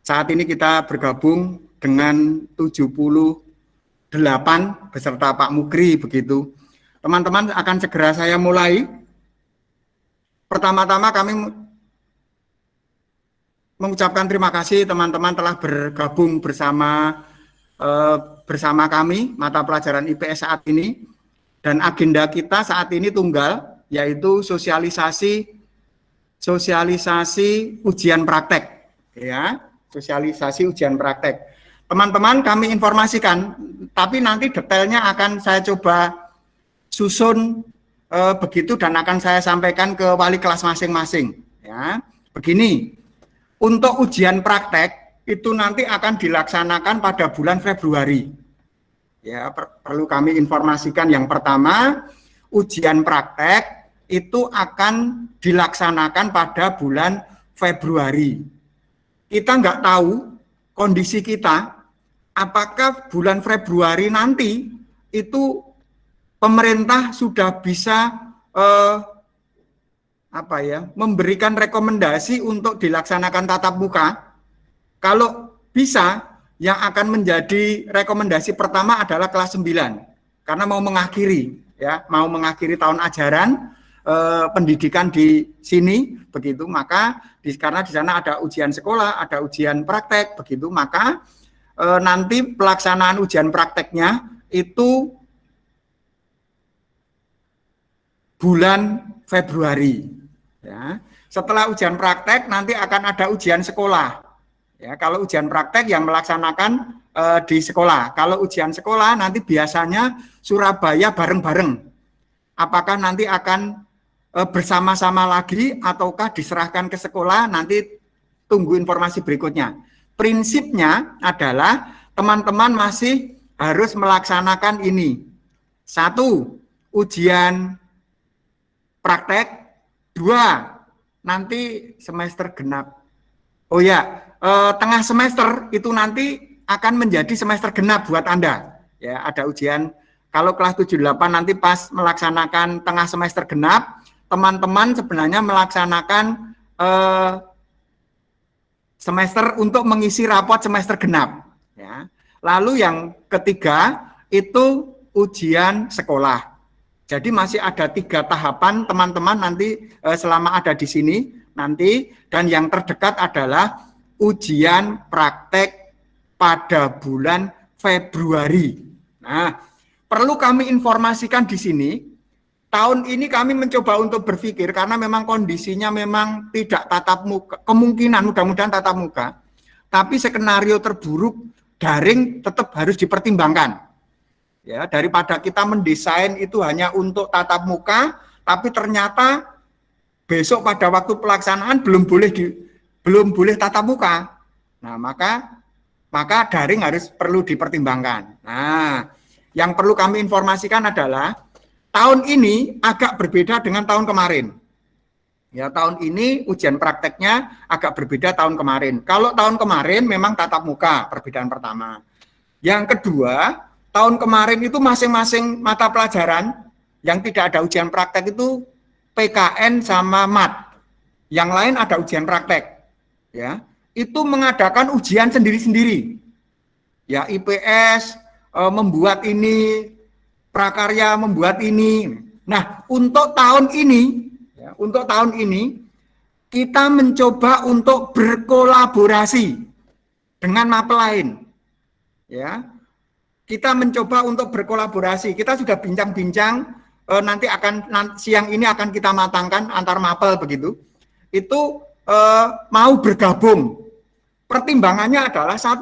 Saat ini kita bergabung dengan 78 beserta Pak Mukri begitu. Teman-teman akan segera saya mulai. Pertama-tama kami mengucapkan terima kasih teman-teman telah bergabung bersama kami mata pelajaran IPS saat ini, dan agenda kita saat ini tunggal, yaitu sosialisasi ujian praktek, ya, sosialisasi ujian praktek. Teman-teman kami informasikan, tapi nanti detailnya akan saya coba susun begitu dan akan saya sampaikan ke wali kelas masing-masing. Ya, begini, untuk ujian praktek itu nanti akan dilaksanakan pada bulan Februari. Ya, perlu kami informasikan yang pertama, ujian praktek itu akan dilaksanakan pada bulan Februari. Kita nggak tahu kondisi kita, apakah bulan Februari nanti itu pemerintah sudah bisa memberikan rekomendasi untuk dilaksanakan tatap muka. Kalau bisa, yang akan menjadi rekomendasi pertama adalah kelas 9, karena mau mengakhiri tahun ajaran pendidikan di sini begitu. Maka karena di sana ada ujian sekolah, ada ujian praktek begitu, maka nanti pelaksanaan ujian prakteknya itu bulan Februari. Ya. Setelah ujian praktek nanti akan ada ujian sekolah. Ya, kalau ujian praktek yang melaksanakan di sekolah. Kalau ujian sekolah nanti biasanya Surabaya bareng-bareng. Apakah nanti akan bersama-sama lagi ataukah diserahkan ke sekolah, nanti tunggu informasi berikutnya. Prinsipnya adalah teman-teman masih harus melaksanakan ini. 1, ujian praktek. 2, nanti semester genap. Oh ya, tengah semester itu nanti akan menjadi semester genap buat Anda. Ya, ada ujian. Kalau kelas 78 nanti pas melaksanakan tengah semester genap, teman-teman sebenarnya melaksanakan semester untuk mengisi rapot semester genap. Ya. Lalu yang ketiga itu ujian sekolah. Jadi masih ada 3 tahapan teman-teman nanti selama ada di sini nanti, dan yang terdekat adalah ujian praktek pada bulan Februari. Nah, perlu kami informasikan di sini, tahun ini kami mencoba untuk berpikir karena memang kondisinya memang tidak tatap muka, kemungkinan mudah-mudahan tatap muka, tapi skenario terburuk daring tetap harus dipertimbangkan. Ya, daripada kita mendesain itu hanya untuk tatap muka, tapi ternyata besok pada waktu pelaksanaan belum boleh tatap muka. Nah, maka daring harus perlu dipertimbangkan. Nah, yang perlu kami informasikan adalah tahun ini agak berbeda dengan tahun kemarin. Ya, tahun ini ujian prakteknya agak berbeda tahun kemarin. Kalau tahun kemarin memang tatap muka, perbedaan pertama. Yang kedua, tahun kemarin itu masing-masing mata pelajaran yang tidak ada ujian praktek itu PKN sama MAT. Yang lain ada ujian praktek. Ya, itu mengadakan ujian sendiri-sendiri. Ya, IPS membuat ini, prakarya membuat ini. Nah, untuk tahun ini kita mencoba untuk berkolaborasi dengan mapel lain. Ya. Kita mencoba untuk berkolaborasi. Kita sudah bincang-bincang, nanti siang ini akan kita matangkan antar mapel begitu. Itu mau bergabung. Pertimbangannya adalah 1,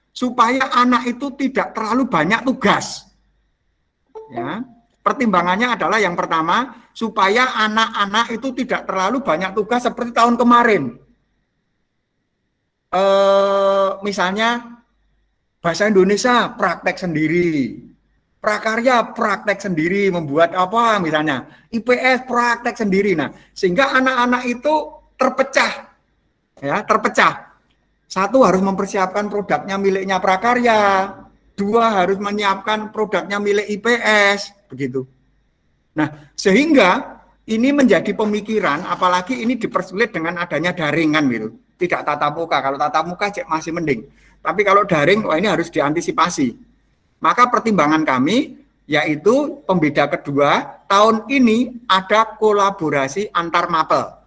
supaya anak itu tidak terlalu banyak tugas. Ya, pertimbangannya adalah yang pertama, supaya anak-anak itu tidak terlalu banyak tugas seperti tahun kemarin. Misalnya bahasa Indonesia praktek sendiri, prakarya praktek sendiri, membuat apa misalnya, IPS praktek sendiri. Nah, sehingga anak-anak itu terpecah. Ya, terpecah. 1 harus mempersiapkan produknya miliknya prakarya, 2 harus menyiapkan produknya milik IPS, begitu. Nah, sehingga ini menjadi pemikiran, apalagi ini dipersulit dengan adanya daringan gitu. tidak tatap muka. Kalau tatap muka masih mending. Tapi kalau daring, wah ini harus diantisipasi. Maka pertimbangan kami yaitu pembeda kedua, tahun ini ada kolaborasi antar mapel.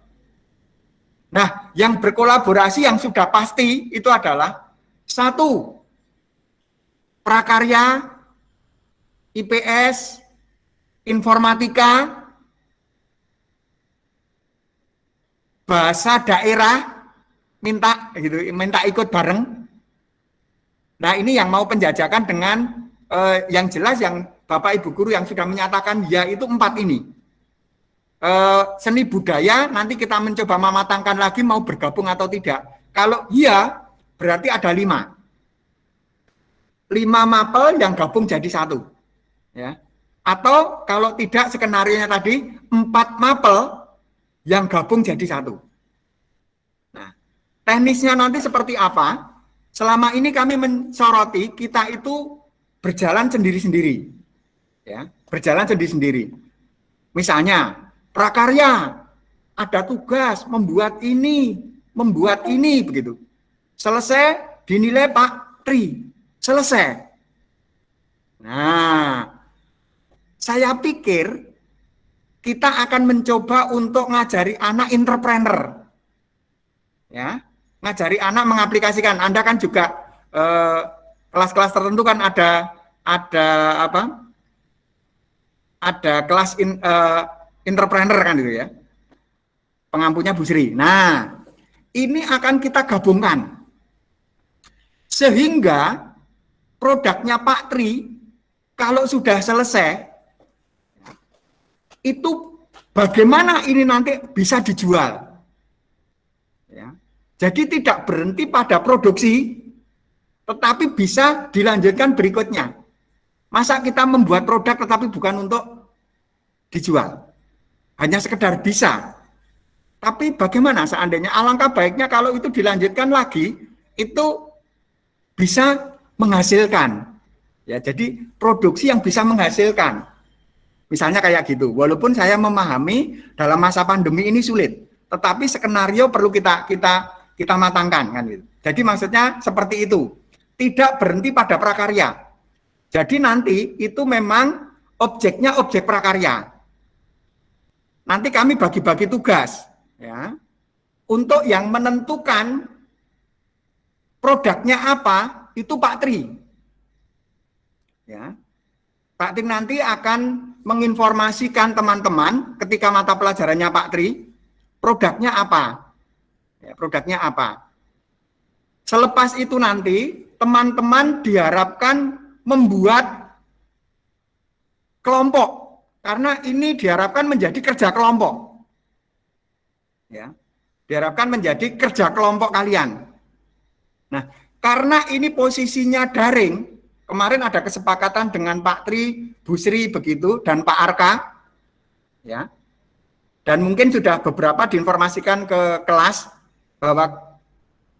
Nah, yang berkolaborasi yang sudah pasti itu adalah satu, prakarya, IPS, informatika, bahasa daerah, minta ikut bareng. Nah, ini yang mau penjajakan dengan yang jelas yang Bapak Ibu guru yang sudah menyatakan ya itu 4 ini. Seni budaya nanti kita mencoba mematangkan lagi mau bergabung atau tidak. Kalau iya berarti ada 5 mapel yang gabung jadi 1. Ya. Atau kalau tidak skenarionya tadi 4 mapel yang gabung jadi 1. Nah, teknisnya nanti seperti apa? Selama ini kami mensoroti kita itu berjalan sendiri-sendiri. Ya, berjalan sendiri-sendiri. Misalnya, prakarya ada tugas membuat ini begitu. Selesai dinilai Pak Tri, selesai. Nah, saya pikir kita akan mencoba untuk ngajari anak entrepreneur. Ya, ngajari anak mengaplikasikan. Anda kan juga kelas-kelas tertentu kan ada apa? Ada kelas entrepreneur kan gitu ya. Pengampunya Bu Sri. Nah, ini akan kita gabungkan. Sehingga produknya Pak Tri kalau sudah selesai itu bagaimana ini nanti bisa dijual. Ya. Jadi tidak berhenti pada produksi, tetapi bisa dilanjutkan berikutnya. Masa kita membuat produk tetapi bukan untuk dijual, hanya sekedar bisa. Tapi bagaimana seandainya alangkah baiknya kalau itu dilanjutkan lagi, itu bisa menghasilkan. Ya, jadi produksi yang bisa menghasilkan. Misalnya kayak gitu. Walaupun saya memahami dalam masa pandemi ini sulit, tetapi skenario perlu kita matangkan kan gitu. Jadi maksudnya seperti itu. Tidak berhenti pada prakarya. Jadi nanti itu memang objeknya objek prakarya. Nanti kami bagi-bagi tugas ya. Untuk yang menentukan produknya apa itu Pak Tri. Ya. Pak Tri nanti akan menginformasikan teman-teman ketika mata pelajarannya Pak Tri, produknya apa? Ya, produknya apa? Selepas itu nanti teman-teman diharapkan membuat kelompok, karena ini diharapkan menjadi kerja kelompok. Ya, diharapkan menjadi kerja kelompok kalian. Nah, karena ini posisinya daring, kemarin ada kesepakatan dengan Pak Tri, Bu Sri begitu, dan Pak Arka, ya. Dan mungkin sudah beberapa diinformasikan ke kelas bahwa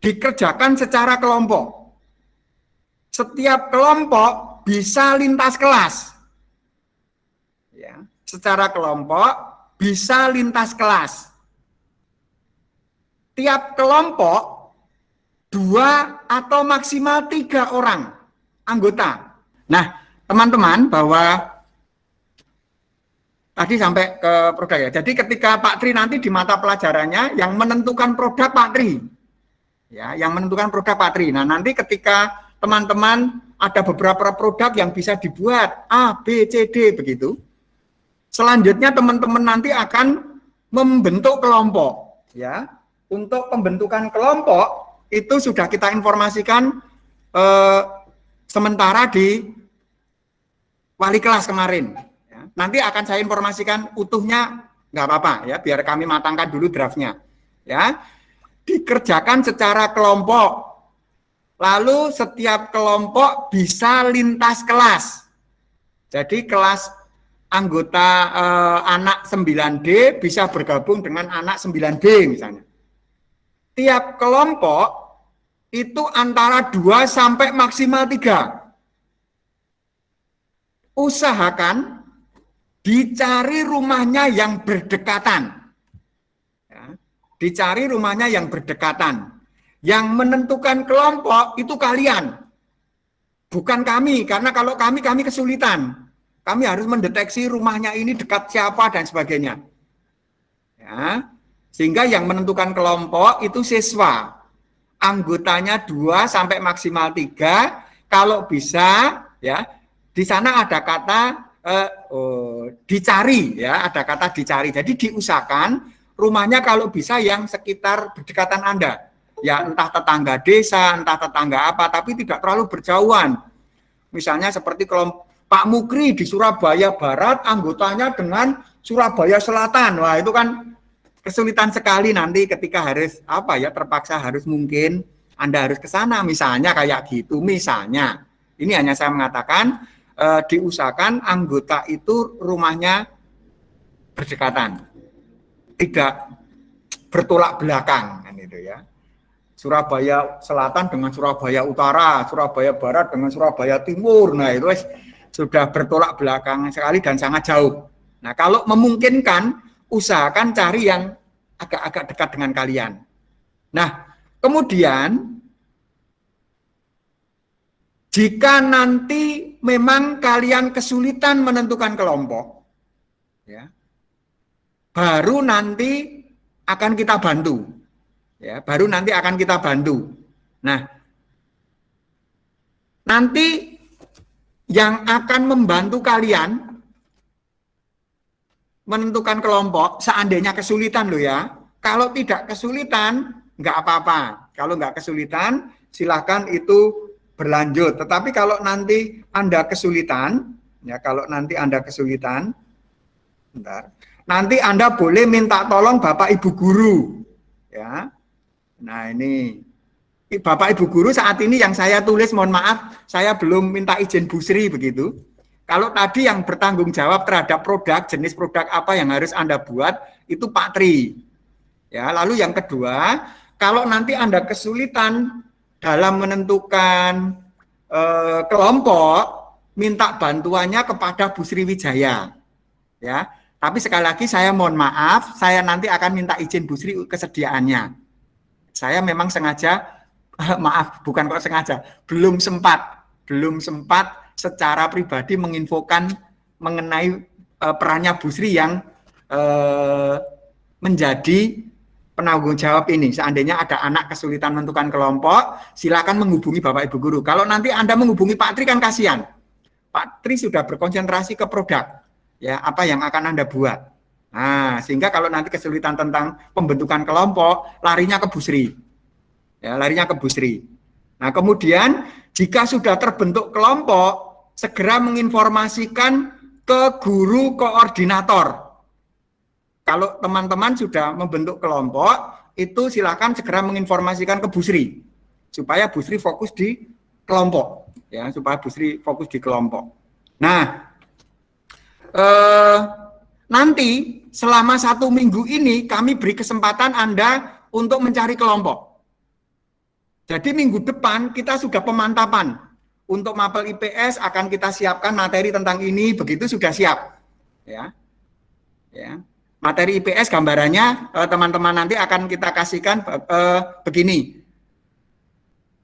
dikerjakan secara kelompok. Setiap kelompok bisa lintas kelas. Ya, secara kelompok bisa lintas kelas. Tiap kelompok 2 atau maksimal 3 orang anggota. Nah, teman-teman, bahwa tadi sampai ke produk ya. Jadi ketika Pak Tri nanti di mata pelajarannya yang menentukan produk Pak Tri. Ya, yang menentukan produk Pak Tri. Nah, nanti ketika teman-teman ada beberapa produk yang bisa dibuat A, B, C, D begitu. Selanjutnya teman-teman nanti akan membentuk kelompok, ya. Untuk pembentukan kelompok itu sudah kita informasikan sementara di wali kelas kemarin. Ya. Nanti akan saya informasikan utuhnya, nggak apa-apa ya, biar kami matangkan dulu draftnya. Ya, dikerjakan secara kelompok. Lalu setiap kelompok bisa lintas kelas. Jadi kelas anggota anak 9D bisa bergabung dengan anak 9B misalnya. Tiap kelompok itu antara 2 sampai maksimal 3. Usahakan dicari rumahnya yang berdekatan. Ya, dicari rumahnya yang berdekatan. Yang menentukan kelompok itu kalian, bukan kami. Karena kalau kami kesulitan. Kami harus mendeteksi rumahnya ini dekat siapa dan sebagainya. Ya, sehingga yang menentukan kelompok itu siswa. Anggotanya 2 sampai maksimal 3. Kalau bisa, ya, di sana ada kata dicari, ya, ada kata dicari. Jadi diusahakan rumahnya kalau bisa yang sekitar berdekatan Anda. Ya, entah tetangga desa, entah tetangga apa, tapi tidak terlalu berjauhan. Misalnya seperti kelompok Pak Mukri di Surabaya Barat, anggotanya dengan Surabaya Selatan. Wah, itu kan kesulitan sekali nanti ketika harus terpaksa harus mungkin Anda harus ke sana misalnya kayak gitu. Misalnya, ini hanya saya mengatakan diusahakan anggota itu rumahnya berdekatan. Tidak bertolak belakang kan itu ya. Surabaya Selatan dengan Surabaya Utara, Surabaya Barat dengan Surabaya Timur. Nah, itu sudah bertolak belakang sekali dan sangat jauh. Nah, kalau memungkinkan, usahakan cari yang agak-agak dekat dengan kalian. Nah, kemudian jika nanti memang kalian kesulitan menentukan kelompok, ya, baru nanti akan kita bantu. Ya, baru nanti akan kita bantu. Nah, nanti yang akan membantu kalian menentukan kelompok, seandainya kesulitan loh ya. Kalau tidak kesulitan, nggak apa-apa. Kalau nggak kesulitan, silahkan itu berlanjut. Tetapi kalau nanti Anda kesulitan, ya kalau nanti Anda kesulitan, nanti Anda boleh minta tolong Bapak Ibu Guru. Ya, nah ini Bapak Ibu Guru saat ini yang saya tulis, mohon maaf, saya belum minta izin Bu Sri begitu. Kalau tadi yang bertanggung jawab terhadap produk, jenis produk apa yang harus Anda buat, itu Pak Tri. Ya, lalu yang kedua, kalau nanti Anda kesulitan dalam menentukan kelompok, minta bantuannya kepada Bu Sriwijaya. Ya, tapi sekali lagi saya mohon maaf, saya nanti akan minta izin Bu Sri kesediaannya. Saya memang sengaja maaf, bukan kok sengaja, belum sempat secara pribadi menginfokan mengenai perannya Bu Sri yang menjadi penanggung jawab ini. Seandainya ada anak kesulitan menentukan kelompok, silakan menghubungi Bapak Ibu Guru. Kalau nanti Anda menghubungi Pak Tri kan kasihan. Pak Tri sudah berkonsentrasi ke produk, ya apa yang akan Anda buat. Nah, sehingga kalau nanti kesulitan tentang pembentukan kelompok, larinya ke Bu Sri. Ya, larinya ke Bu Sri. Nah, kemudian jika sudah terbentuk kelompok, segera menginformasikan ke guru koordinator. Kalau teman-teman sudah membentuk kelompok, itu silakan segera menginformasikan ke Bu Sri, supaya Bu Sri fokus di kelompok. Ya, supaya Bu Sri fokus di kelompok. Nah, nanti selama 1 minggu ini kami beri kesempatan Anda untuk mencari kelompok. Jadi minggu depan kita sudah pemantapan. Untuk mapel IPS akan kita siapkan materi tentang ini, begitu sudah siap. Ya. Ya. Materi IPS gambarannya teman-teman nanti akan kita kasihkan begini.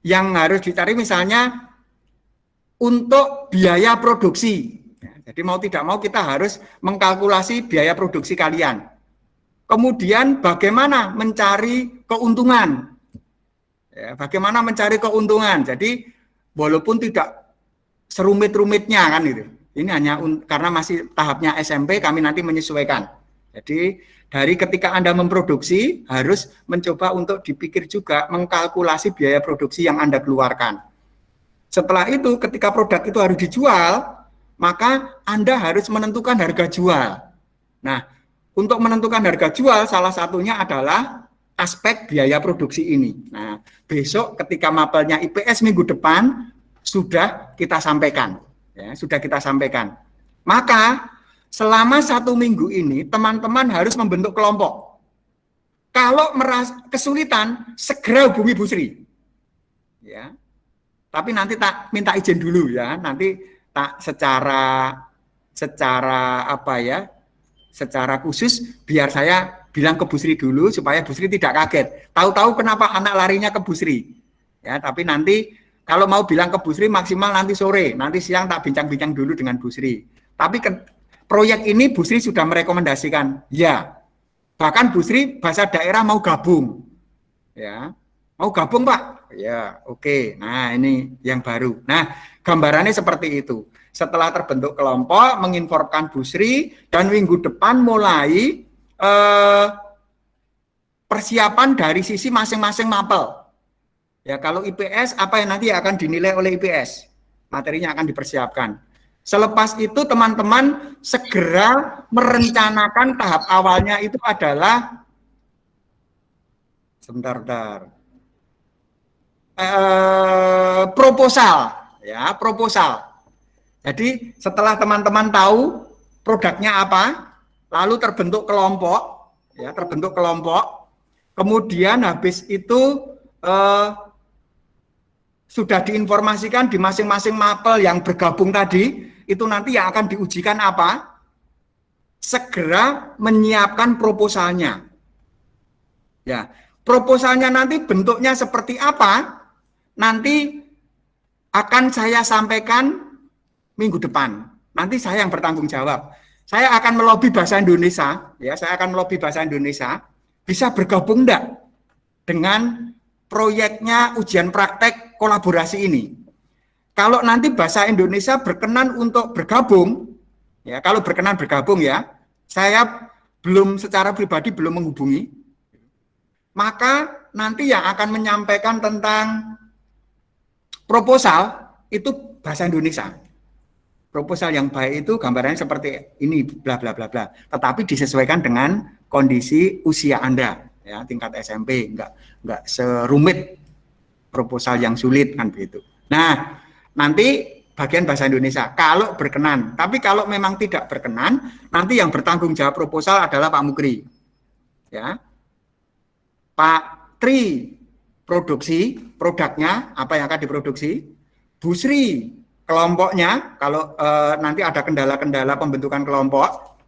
Yang harus dicari misalnya untuk biaya produksi. Ya, jadi mau tidak mau kita harus mengkalkulasi biaya produksi kalian. Kemudian bagaimana mencari keuntungan. Ya, bagaimana mencari keuntungan. Jadi walaupun tidak serumit-rumitnya kan itu. Ini hanya karena masih tahapnya SMP, kami nanti menyesuaikan. Jadi dari ketika Anda memproduksi harus mencoba untuk dipikir juga mengkalkulasi biaya produksi yang Anda keluarkan. Setelah itu ketika produk itu harus dijual, maka Anda harus menentukan harga jual. Nah, untuk menentukan harga jual salah satunya adalah aspek biaya produksi ini. Nah, besok ketika mapelnya IPS minggu depan sudah kita sampaikan, ya, sudah kita sampaikan. Maka selama 1 minggu ini teman-teman harus membentuk kelompok. Kalau merasa kesulitan, segera hubungi Bu Sri. Ya, tapi nanti tak minta izin dulu ya. Nanti tak secara apa ya? Secara khusus biar saya bilang ke Bu Sri dulu supaya Bu Sri tidak kaget. Tahu-tahu kenapa anak larinya ke Bu Sri. Ya, tapi nanti kalau mau bilang ke Bu Sri maksimal nanti sore, nanti siang tak bincang-bincang dulu dengan Bu Sri. Tapi proyek ini Bu Sri sudah merekomendasikan, ya. Bahkan Bu Sri bahasa daerah mau gabung. Ya. Mau gabung, Pak? Ya, oke. Nah, ini yang baru. Nah, gambarannya seperti itu. Setelah terbentuk kelompok, menginformasikan Bu Sri, dan minggu depan mulai persiapan dari sisi masing-masing mapel. Ya, kalau IPS, apa yang nanti akan dinilai oleh IPS? Materinya akan dipersiapkan. Selepas itu, teman-teman segera merencanakan tahap awalnya itu adalah proposal, ya, proposal. Jadi setelah teman-teman tahu produknya apa, lalu terbentuk kelompok, ya, terbentuk kelompok. Kemudian habis itu sudah diinformasikan di masing-masing mapel yang bergabung tadi, itu nanti yang akan diujikan apa? Segera menyiapkan proposalnya. Ya, proposalnya nanti bentuknya seperti apa? Nanti akan saya sampaikan minggu depan. Nanti saya yang bertanggung jawab. Saya akan melobi bahasa Indonesia, ya, saya akan melobi bahasa Indonesia. Bisa bergabung enggak dengan proyeknya ujian praktek kolaborasi ini? Kalau nanti bahasa Indonesia berkenan untuk bergabung, ya, kalau berkenan bergabung ya, saya belum secara pribadi belum menghubungi, maka nanti yang akan menyampaikan tentang proposal itu bahasa Indonesia. Proposal yang baik itu gambarannya seperti ini, bla bla bla bla. Tetapi disesuaikan dengan kondisi usia Anda, ya, tingkat SMP, enggak serumit proposal yang sulit kan begitu. Nah, nanti bagian bahasa Indonesia kalau berkenan. Tapi kalau memang tidak berkenan, nanti yang bertanggung jawab proposal adalah Pak Mukri. Ya. Pak Tri produksi, produknya apa yang akan diproduksi. Bu Sri kelompoknya, kalau nanti ada kendala-kendala pembentukan kelompok,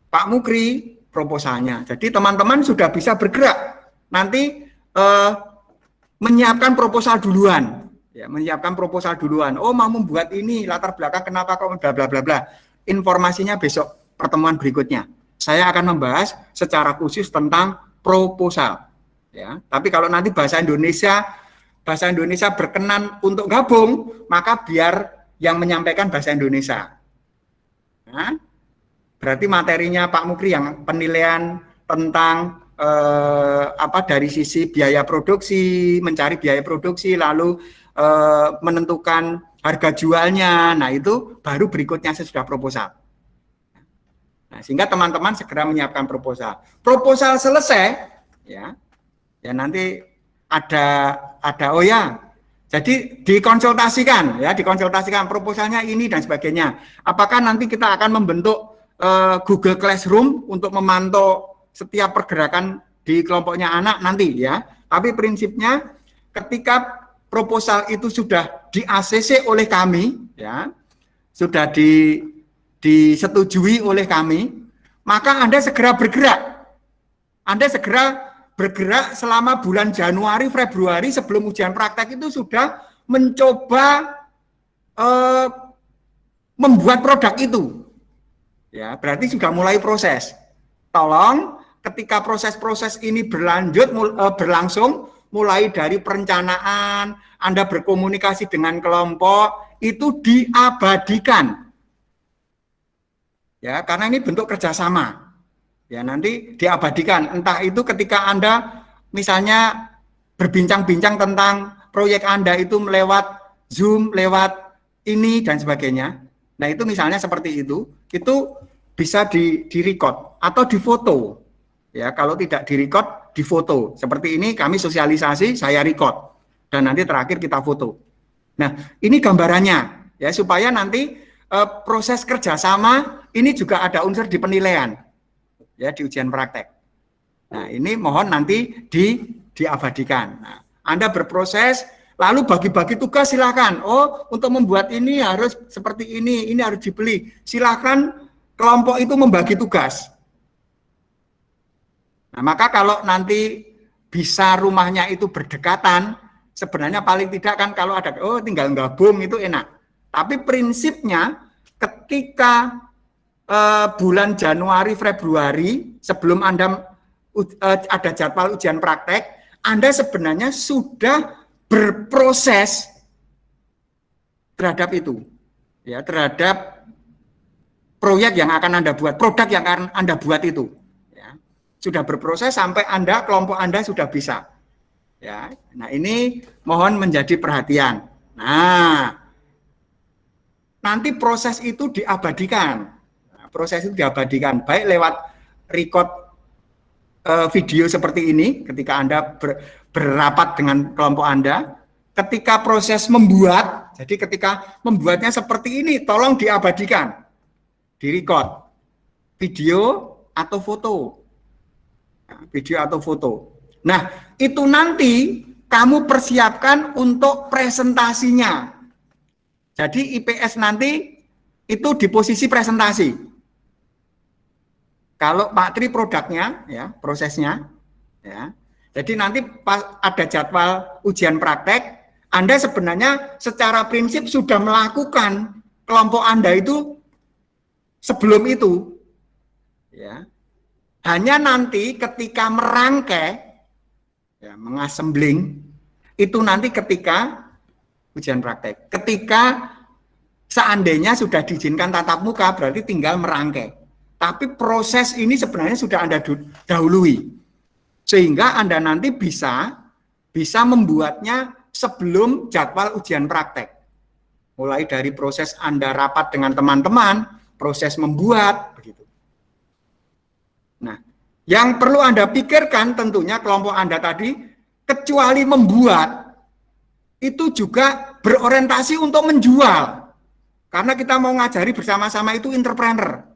Pak Mukri proposalnya. Jadi teman-teman sudah bisa bergerak nanti menyiapkan proposal duluan, ya, menyiapkan proposal duluan. Oh, mau membuat ini, latar belakang kenapa kok bla bla bla bla. Informasinya besok pertemuan berikutnya. Saya akan membahas secara khusus tentang proposal. Ya, tapi kalau nanti bahasa Indonesia berkenan untuk gabung, maka biar yang menyampaikan bahasa Indonesia. Nah, berarti materinya Pak Mukri yang penilaian tentang dari sisi biaya produksi, mencari biaya produksi, lalu menentukan harga jualnya. Nah, itu baru berikutnya sesudah proposal. Nah, sehingga teman-teman segera menyiapkan proposal. Proposal selesai, ya nanti ada oh ya, jadi dikonsultasikan proposalnya ini dan sebagainya. Apakah nanti kita akan membentuk Google Classroom untuk memantau setiap pergerakan di kelompoknya anak nanti, ya. Tapi prinsipnya ketika proposal itu sudah di ACC oleh kami, ya, sudah disetujui oleh kami, maka Anda segera bergerak. Anda segera bergerak selama bulan Januari, Februari sebelum ujian praktek itu sudah mencoba membuat produk itu. Ya, berarti sudah mulai proses. Tolong ketika proses-proses ini berlangsung, mulai dari perencanaan, Anda berkomunikasi dengan kelompok, itu diabadikan. Ya, karena ini bentuk kerjasama. Ya, nanti diabadikan, entah itu ketika Anda misalnya berbincang-bincang tentang proyek Anda itu lewat Zoom, lewat ini dan sebagainya. Nah, itu misalnya seperti itu bisa di-record atau difoto. Ya, kalau tidak di-record, difoto. Seperti ini kami sosialisasi, saya record dan nanti terakhir kita foto. Nah, ini gambarannya ya, supaya nanti proses kerjasama ini juga ada unsur di penilaian. Ya, di ujian praktek. Nah, ini mohon nanti diabadikan. Nah, Anda berproses, lalu bagi-bagi tugas silakan. Oh, untuk membuat ini harus seperti ini harus dibeli. Silakan kelompok itu membagi tugas. Nah, maka kalau nanti bisa rumahnya itu berdekatan, sebenarnya paling tidak kan kalau ada, oh tinggal gabung itu enak. Tapi prinsipnya ketika bulan Januari, Februari, sebelum Anda ada jadwal ujian praktek, Anda sebenarnya sudah berproses terhadap itu, ya, terhadap proyek yang akan Anda buat, produk yang akan Anda buat itu, ya, sudah berproses sampai Anda, kelompok Anda sudah bisa, ya. Nah ini mohon menjadi perhatian. Nah, nanti proses itu diabadikan, baik lewat record video seperti ini ketika Anda berrapat dengan kelompok Anda, ketika proses membuat, jadi ketika membuatnya seperti ini, tolong diabadikan, direcord, video atau foto. Nah, itu nanti kamu persiapkan untuk presentasinya. Jadi IPS nanti itu di posisi presentasi. Kalau Pak Tri produknya, ya, prosesnya, ya. Jadi nanti pas ada jadwal ujian praktek, Anda sebenarnya secara prinsip sudah melakukan kelompok Anda itu sebelum itu, ya. Hanya nanti ketika merangkai, ya, mengassembling, itu nanti ketika ujian praktek. Ketika seandainya sudah diizinkan tatap muka, berarti tinggal merangkai. Tapi proses ini sebenarnya sudah Anda dahului. Sehingga Anda nanti bisa membuatnya sebelum jadwal ujian praktek. Mulai dari proses Anda rapat dengan teman-teman, proses membuat, begitu. Nah, yang perlu Anda pikirkan tentunya kelompok Anda tadi, kecuali membuat, itu juga berorientasi untuk menjual. Karena kita mau ngajari bersama-sama itu entrepreneur.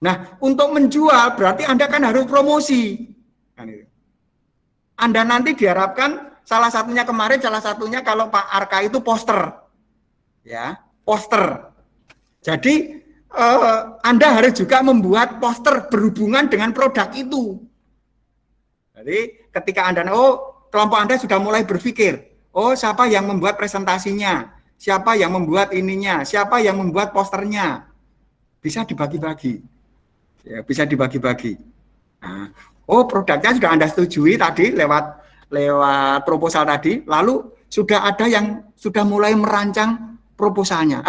Nah, untuk menjual berarti Anda kan harus promosi. Anda nanti diharapkan salah satunya kalau Pak Arka itu poster. Ya, poster. Jadi Anda harus juga membuat poster berhubungan dengan produk itu. Jadi ketika Anda, kelompok Anda sudah mulai berpikir, siapa yang membuat presentasinya, siapa yang membuat ininya, siapa yang membuat posternya, bisa dibagi-bagi. Ya, bisa dibagi-bagi. Nah, produknya sudah Anda setujui tadi lewat proposal tadi, lalu sudah ada yang sudah mulai merancang proposalnya,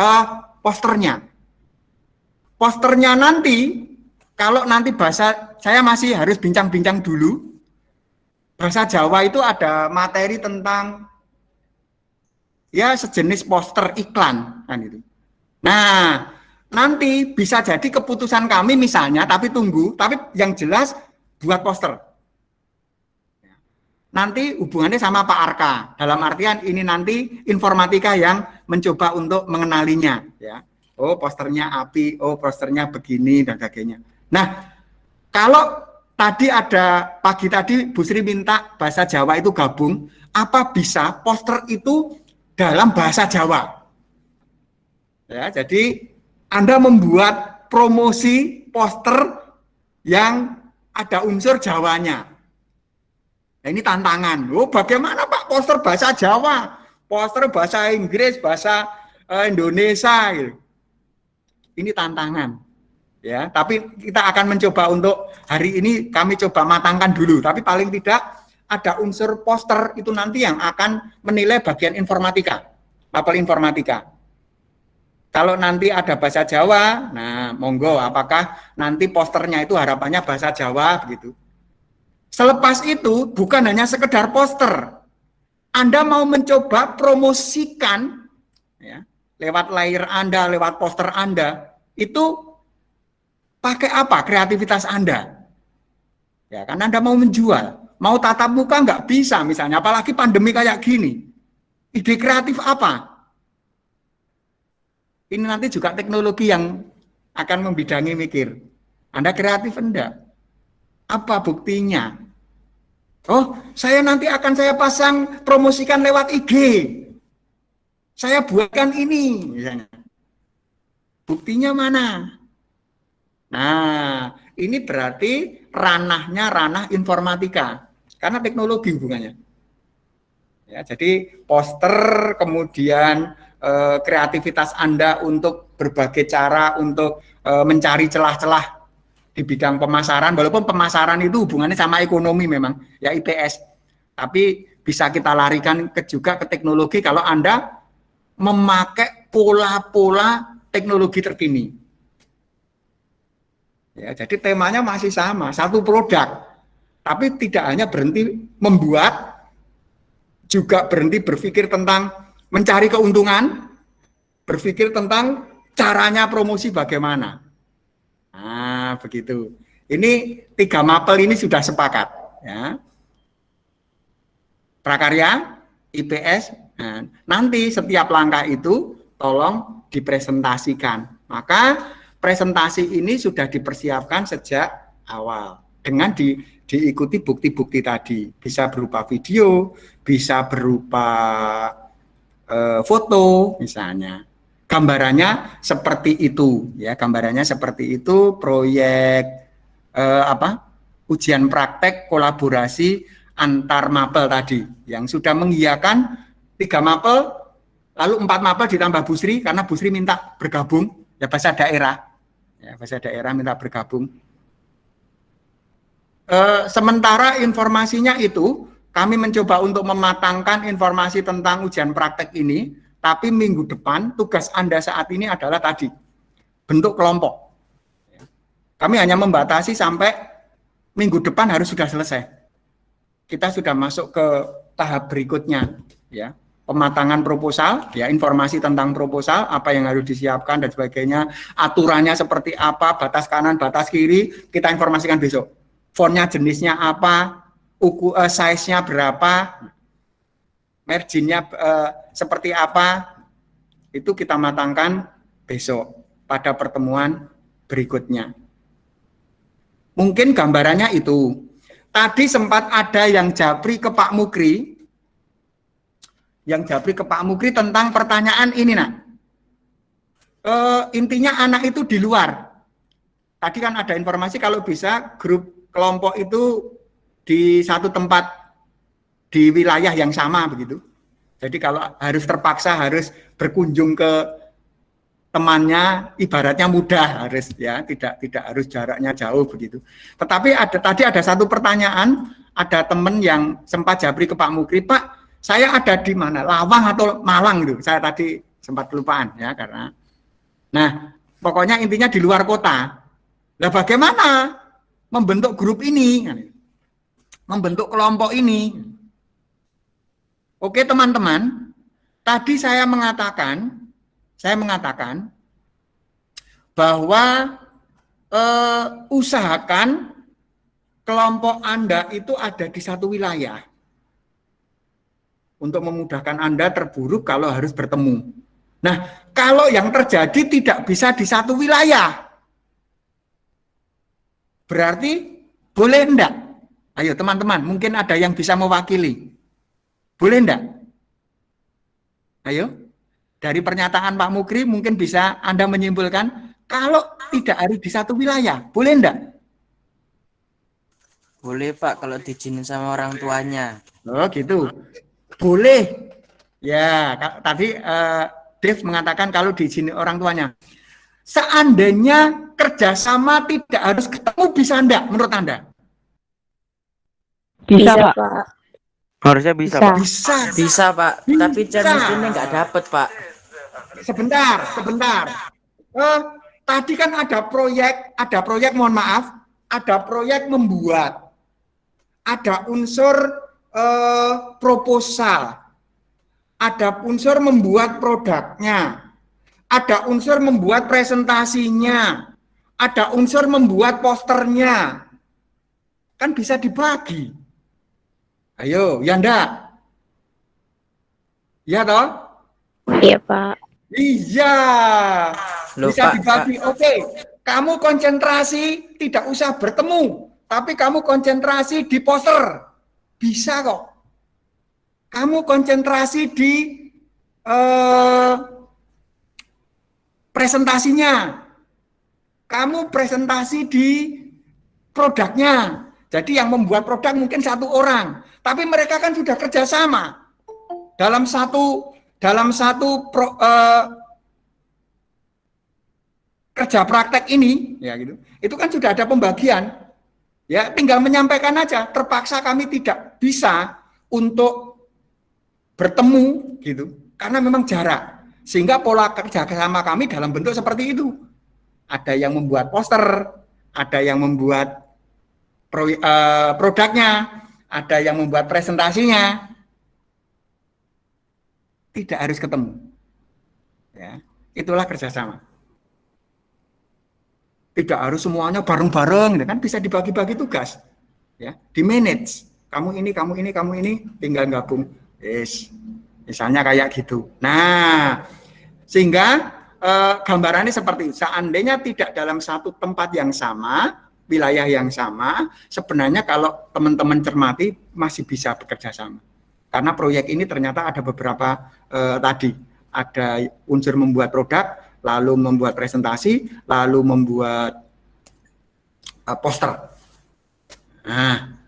posternya. Posternya nanti, kalau nanti bahasa, saya masih harus bincang-bincang dulu. Bahasa Jawa itu ada materi tentang, ya, sejenis poster iklan, kan itu. Nah, nanti bisa jadi keputusan kami misalnya, tapi yang jelas buat poster. Nanti hubungannya sama Pak Arka, dalam artian ini nanti informatika yang mencoba untuk mengenalinya, ya. Posternya api, posternya begini dan sebagainya. Nah, kalau tadi pagi tadi Bu Sri minta bahasa Jawa itu gabung, apa bisa poster itu dalam bahasa Jawa? Ya, jadi Anda membuat promosi poster yang ada unsur Jawanya. Nah, ini tantangan. Bagaimana Pak poster bahasa Jawa, poster bahasa Inggris, bahasa Indonesia, gitu. Ini tantangan, ya. Tapi kita akan mencoba untuk hari ini kami coba matangkan dulu. Tapi paling tidak ada unsur poster itu nanti yang akan menilai bagian informatika, label informatika. Kalau nanti ada bahasa Jawa, nah monggo, apakah nanti posternya itu harapannya bahasa Jawa, begitu. Selepas itu bukan hanya sekedar poster, Anda mau mencoba promosikan, ya, lewat layar Anda, lewat poster Anda, itu pakai apa kreativitas Anda? Ya, kan Anda mau menjual, mau tatap muka nggak bisa misalnya, apalagi pandemi kayak gini. Ide kreatif apa? Ini nanti juga teknologi yang akan membidangi mikir. Anda kreatif enggak? Apa buktinya? Saya nanti akan saya pasang promosikan lewat IG. Saya buatkan ini, misalnya. Buktinya mana? Nah, ini berarti ranahnya ranah informatika, karena teknologi hubungannya. Ya, jadi poster, kemudian kreativitas Anda untuk berbagai cara untuk mencari celah-celah di bidang pemasaran, walaupun pemasaran itu hubungannya sama ekonomi memang, ya IPS. Tapi bisa kita larikan juga ke teknologi kalau Anda memakai pola-pola teknologi terkini. Ya, jadi temanya masih sama, satu produk. Tapi tidak hanya berhenti membuat, juga berhenti berpikir tentang mencari keuntungan, berpikir tentang caranya promosi bagaimana. Nah, begitu. Ini 3 mapel ini sudah sepakat. Ya. Prakarya, IPS, nah, nanti setiap langkah itu tolong dipresentasikan. Maka presentasi ini sudah dipersiapkan sejak awal dengan diikuti bukti-bukti tadi, bisa berupa video, bisa berupa foto misalnya, gambarannya seperti itu, ya gambarannya seperti itu, proyek ujian praktek kolaborasi antar mapel tadi, yang sudah mengiyakan 3 mapel, lalu 4 mapel ditambah Bu Sri karena Bu Sri minta bergabung, ya bahasa daerah minta bergabung. Sementara informasinya itu kami mencoba untuk mematangkan informasi tentang ujian praktek ini, tapi minggu depan tugas Anda saat ini adalah tadi, bentuk kelompok. Kami hanya membatasi sampai minggu depan harus sudah selesai. Kita sudah masuk ke tahap berikutnya, ya. Pematangan proposal, ya informasi tentang proposal, apa yang harus disiapkan dan sebagainya, aturannya seperti apa, batas kanan, batas kiri, kita informasikan besok. Fontnya jenisnya apa, size-nya berapa, margin-nya seperti apa, itu kita matangkan besok pada pertemuan berikutnya. Mungkin gambarannya itu. Tadi sempat ada yang japri ke Pak Mukri, tentang pertanyaan ini, nak. Intinya anak itu di luar. Tadi kan ada informasi kalau bisa grup kelompok itu di satu tempat di wilayah yang sama begitu. Jadi kalau terpaksa harus berkunjung ke temannya, ibaratnya mudah harus, ya, tidak harus jaraknya jauh begitu. Tetapi tadi ada satu pertanyaan, ada teman yang sempat japri ke Pak Mukri, Pak, saya ada di mana? Lawang atau Malang gitu. Saya tadi sempat kelupaan, ya, karena nah, pokoknya intinya di luar kota. Nah, bagaimana membentuk grup ini, membentuk kelompok ini? Oke teman-teman, tadi saya mengatakan bahwa usahakan kelompok Anda itu ada di satu wilayah untuk memudahkan Anda terburuk kalau harus bertemu. Nah, kalau yang terjadi tidak bisa di satu wilayah, berarti boleh enggak? Ayo teman-teman, mungkin ada yang bisa mewakili. Boleh enggak? Ayo, dari pernyataan Pak Mukri mungkin bisa Anda menyimpulkan, kalau tidak ada di satu wilayah, boleh enggak? Boleh Pak, kalau diizinin sama orang tuanya. Oh gitu, boleh. Ya, tadi Dev mengatakan kalau diizinin orang tuanya. Seandainya kerjasama tidak harus ketemu, bisa enggak menurut Anda? Bisa Pak. Harusnya bisa Pak. Bisa Pak, tapi chemistry-nya nggak dapet Pak. Sebentar. Tadi kan ada proyek, mohon maaf, ada proyek membuat, ada unsur proposal, ada unsur membuat produknya, ada unsur membuat presentasinya, ada unsur membuat posternya. Kan bisa dibagi. Ayo, ya enggak? Ya toh? Iya Pak. Iya. Bisa dibagi. Oke, kamu konsentrasi tidak usah bertemu, tapi kamu konsentrasi di poster. Bisa kok. Kamu konsentrasi di presentasinya. Kamu presentasi di produknya. Jadi yang membuat produk mungkin satu orang, tapi mereka kan sudah kerjasama dalam satu kerja praktek ini, ya gitu. Itu kan sudah ada pembagian, ya tinggal menyampaikan aja. Terpaksa kami tidak bisa untuk bertemu gitu, karena memang jarak. Sehingga pola kerjasama kami dalam bentuk seperti itu. Ada yang membuat poster, ada yang membuat produknya, ada yang membuat presentasinya. Tidak harus ketemu. Ya, itulah kerjasama. Tidak harus semuanya bareng-bareng, kan bisa dibagi-bagi tugas. Ya, di manage. Kamu ini, tinggal gabung. Yes. Misalnya kayak gitu. Nah, sehingga gambarannya seperti itu. Seandainya tidak dalam satu tempat yang sama, wilayah yang sama, sebenarnya kalau teman-teman cermati masih bisa bekerja sama. Karena proyek ini ternyata ada beberapa tadi, ada unsur membuat produk, lalu membuat presentasi, lalu membuat poster. Nah,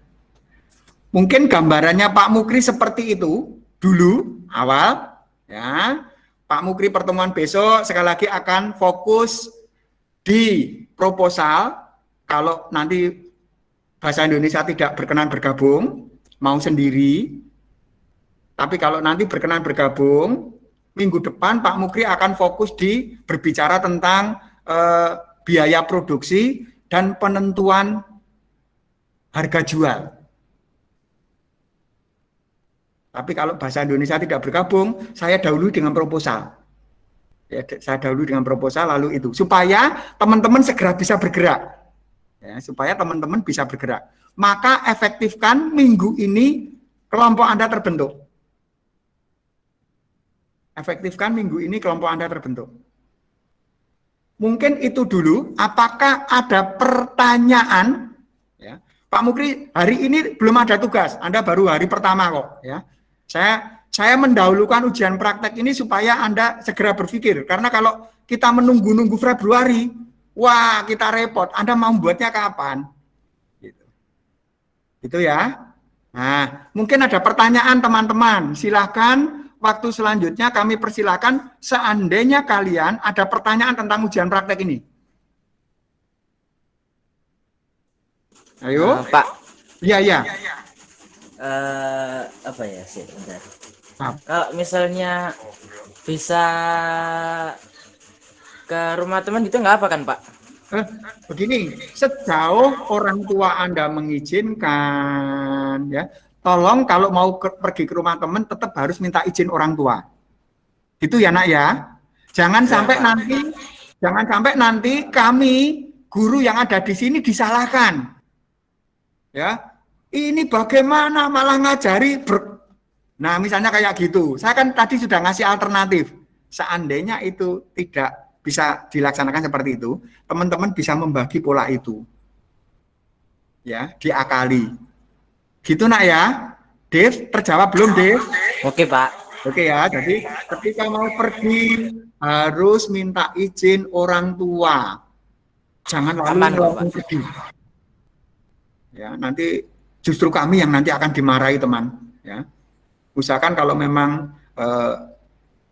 mungkin gambarannya Pak Mukri seperti itu dulu awal, ya. Pak Mukri pertemuan besok sekali lagi akan fokus di proposal. Kalau nanti bahasa Indonesia tidak berkenan bergabung, mau sendiri. Tapi kalau nanti berkenan bergabung, minggu depan Pak Mukri akan fokus di berbicara tentang biaya produksi dan penentuan harga jual. Tapi kalau bahasa Indonesia tidak bergabung, saya dahului dengan proposal. Ya, saya dahului dengan proposal lalu itu supaya teman-teman segera bisa bergerak. Ya, supaya teman-teman bisa bergerak. Maka efektifkan minggu ini kelompok Anda terbentuk. Efektifkan minggu ini kelompok Anda terbentuk. Mungkin itu dulu. Apakah ada pertanyaan? Ya, Pak Mukri hari ini belum ada tugas. Anda baru hari pertama kok. Ya, saya mendahulukan ujian praktek ini supaya Anda segera berpikir. Karena kalau kita menunggu-nunggu Februari, wah kita repot. Anda mau buatnya kapan? Gitu. Itu ya. Nah, mungkin ada pertanyaan teman-teman. Silahkan waktu selanjutnya kami persilakan seandainya kalian ada pertanyaan tentang ujian praktek ini. Ayo. Pak. Iya. Apa ya sih? Bentar. Kalau misalnya bisa ke rumah teman gitu nggak apa kan Pak? Begini, sejauh orang tua Anda mengizinkan, ya, tolong kalau mau pergi ke rumah teman tetap harus minta izin orang tua. Itu ya nak ya. Jangan sampai nanti kami guru yang ada di sini disalahkan. Ya, ini bagaimana malah ngajari Nah, misalnya kayak gitu. Saya kan tadi sudah ngasih alternatif. Seandainya itu tidak bisa dilaksanakan seperti itu, teman-teman bisa membagi pola itu. Ya, diakali. Gitu nak ya. Dev, terjawab belum Dev? Oke Pak. Oke ya, jadi ketika mau pergi harus minta izin orang tua. Jangan lalu pergi. Ya, nanti justru kami yang nanti akan dimarahi teman. Ya, usahakan kalau memang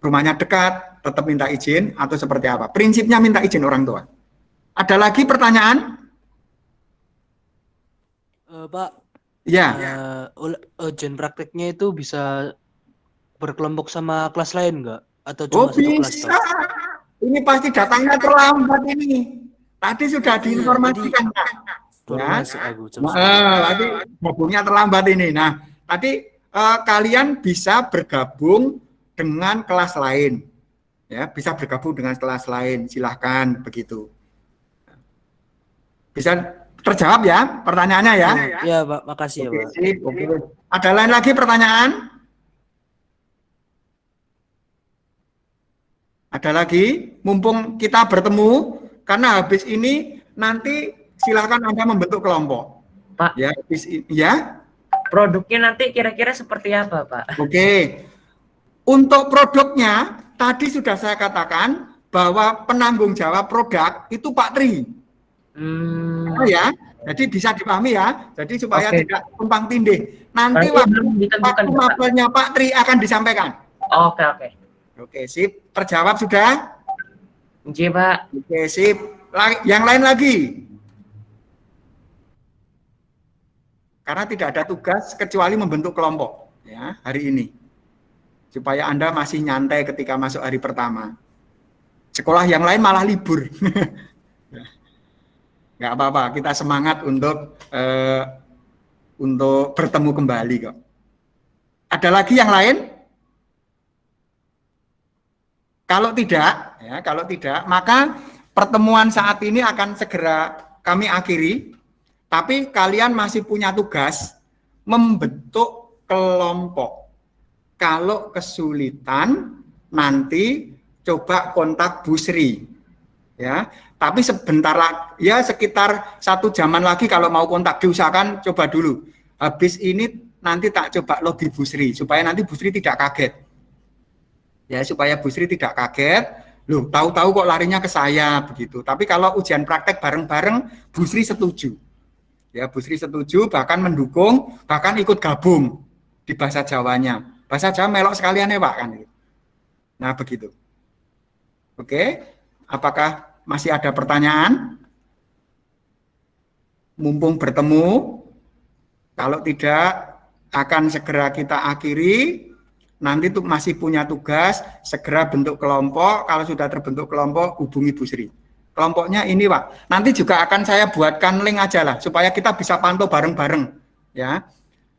rumahnya dekat, tetap minta izin atau seperti apa. Prinsipnya minta izin orang tua. Ada lagi pertanyaan? Pak. Ya. Ujian prakteknya itu bisa berkelompok sama kelas lain nggak? Atau cuma satu kelas? Bisa. Ini pasti datangnya terlambat ini. Tadi sudah diinformasikan. Ya. Tadi gabungnya terlambat ini. Nah, tadi kalian bisa bergabung dengan kelas lain. Ya, bisa bergabung dengan kelas lain. Silahkan begitu. Bisa terjawab ya pertanyaannya ya? Ya Pak, makasih ya Pak. Oke. Ada lain lagi pertanyaan? Ada lagi? Mumpung kita bertemu, karena habis ini nanti silakan Anda membentuk kelompok. Pak. Ya, habis ya. Produknya nanti kira-kira seperti apa, Pak? Oke. Untuk produknya, tadi sudah saya katakan bahwa penanggung jawab produk itu Pak Tri. Oh ya, Jadi bisa dipahami ya. Jadi supaya Oke. tidak tumpang tindih. Nanti Berarti belum waktu ditentukan, Pak. mapelnya Pak Tri akan disampaikan. Oke, oke. Oke, sip. Terjawab sudah? Oke, Pak. Oke, sip. Yang lain lagi. Karena tidak ada tugas kecuali membentuk kelompok ya hari ini. Supaya Anda masih nyantai ketika masuk hari pertama. Sekolah yang lain malah libur. Nggak apa-apa, kita semangat untuk bertemu kembali kok. Ada lagi yang lain? Kalau tidak, maka pertemuan saat ini akan segera kami akhiri. Tapi kalian masih punya tugas membentuk kelompok. Kalau kesulitan, nanti coba kontak Bu Sri. Ya, tapi sebentar lagi, ya sekitar 1 jaman lagi kalau mau kontak, diusahakan coba dulu. Habis ini nanti tak coba lobby Bu Sri, supaya nanti Bu Sri tidak kaget. Ya, supaya Bu Sri tidak kaget, loh tahu-tahu kok larinya ke saya begitu. Tapi kalau ujian praktek bareng-bareng, Bu Sri setuju. Ya, Bu Sri setuju, bahkan mendukung, bahkan ikut gabung di bahasa Jawanya. Bahasa Jawa melok sekalian ya Pak kan. Nah, begitu. Oke, apakah masih ada pertanyaan? Mumpung bertemu, kalau tidak akan segera kita akhiri. Nanti tuh masih punya tugas, segera bentuk kelompok. Kalau sudah terbentuk kelompok, hubungi Bu Sri. Kelompoknya ini Pak. Nanti juga akan saya buatkan link aja lah, supaya kita bisa pantau bareng-bareng. Ya,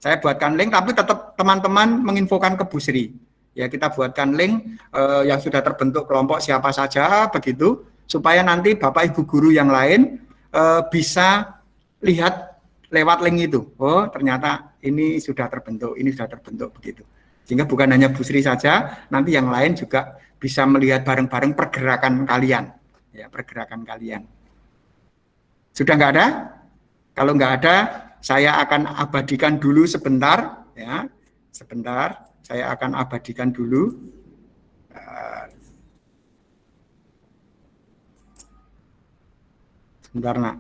saya buatkan link, tapi tetap teman-teman menginfokan ke Bu Sri. Ya, kita buatkan link yang sudah terbentuk kelompok siapa saja, begitu. Supaya nanti Bapak Ibu guru yang lain bisa lihat lewat link itu. Oh, ternyata ini sudah terbentuk, begitu. Sehingga bukan hanya Bu Sri saja, nanti yang lain juga bisa melihat bareng-bareng pergerakan kalian. Ya, pergerakan kalian. Sudah nggak ada? Kalau nggak ada, saya akan abadikan dulu sebentar. Ya, sebentar, saya akan abadikan dulu. Sebentar, Nak.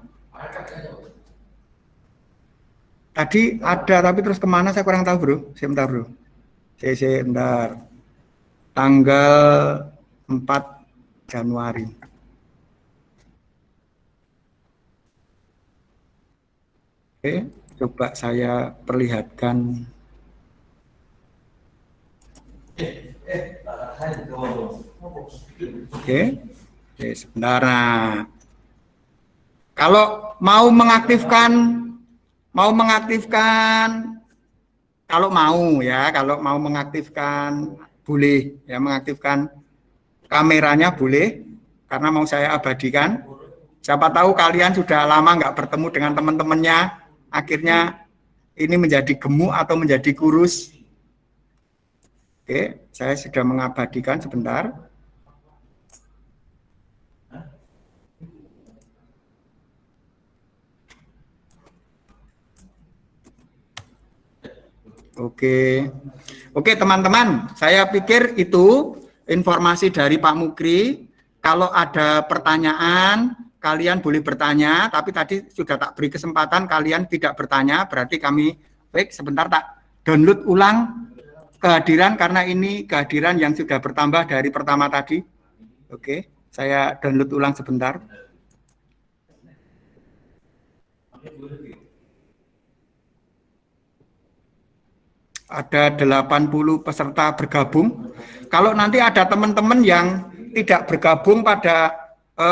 Tadi ada, tapi terus kemana saya kurang tahu, Bro. Sebentar, Bro. Sebentar. Tanggal 4 Januari. Oke, coba saya perlihatkan. Oke, sebentar. Nah, kalau mau mengaktifkan, kalau mau mengaktifkan boleh ya, mengaktifkan kameranya boleh, karena mau saya abadikan. Siapa tahu kalian sudah lama nggak bertemu dengan teman-temannya, akhirnya ini menjadi gemuk atau menjadi kurus. Oke, saya sudah mengabadikan sebentar. Oke teman-teman, saya pikir itu informasi dari Pak Mukri. Kalau ada pertanyaan, kalian boleh bertanya, tapi tadi sudah tak beri kesempatan kalian tidak bertanya, berarti kami baik sebentar tak download ulang kehadiran, karena ini kehadiran yang sudah bertambah dari pertama tadi. Oke, saya download ulang sebentar. Ada 80 peserta bergabung. Kalau nanti ada teman-teman yang tidak bergabung pada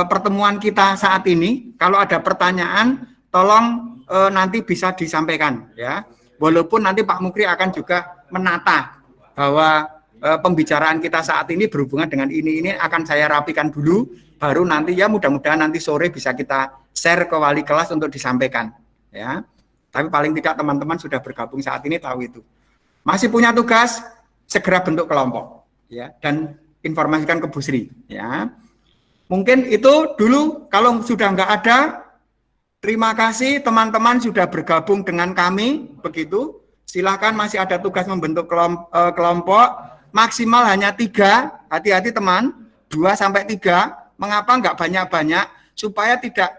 pertemuan kita saat ini, kalau ada pertanyaan, tolong nanti bisa disampaikan ya. Walaupun nanti Pak Mukri akan juga menata bahwa pembicaraan kita saat ini berhubungan dengan ini akan saya rapikan dulu, baru nanti ya mudah-mudahan nanti sore bisa kita share ke wali kelas untuk disampaikan ya. Tapi paling tidak teman-teman sudah bergabung saat ini tahu itu. Masih punya tugas, segera bentuk kelompok ya, dan informasikan ke Bu Sri ya. Mungkin itu dulu. Kalau sudah nggak ada, terima kasih teman-teman sudah bergabung dengan kami begitu. Silahkan, masih ada tugas membentuk kelompok, maksimal hanya 3, hati-hati teman, 2 sampai 3. Mengapa nggak banyak-banyak? Supaya tidak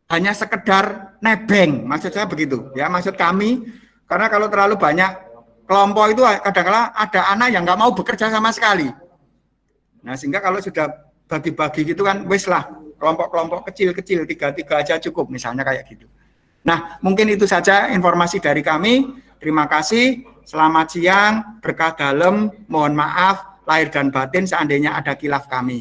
hanya sekedar nebeng, maksud saya begitu ya, maksud kami, karena kalau terlalu banyak kelompok itu kadang-kadang ada anak yang nggak mau bekerja sama sekali. Nah sehingga kalau sudah bagi-bagi gitu kan, wis lah kelompok-kelompok kecil-kecil, 3-3 aja cukup misalnya kayak gitu. Nah mungkin itu saja informasi dari kami. Terima kasih, selamat siang, berkah dalam, mohon maaf lahir dan batin seandainya ada khilaf kami.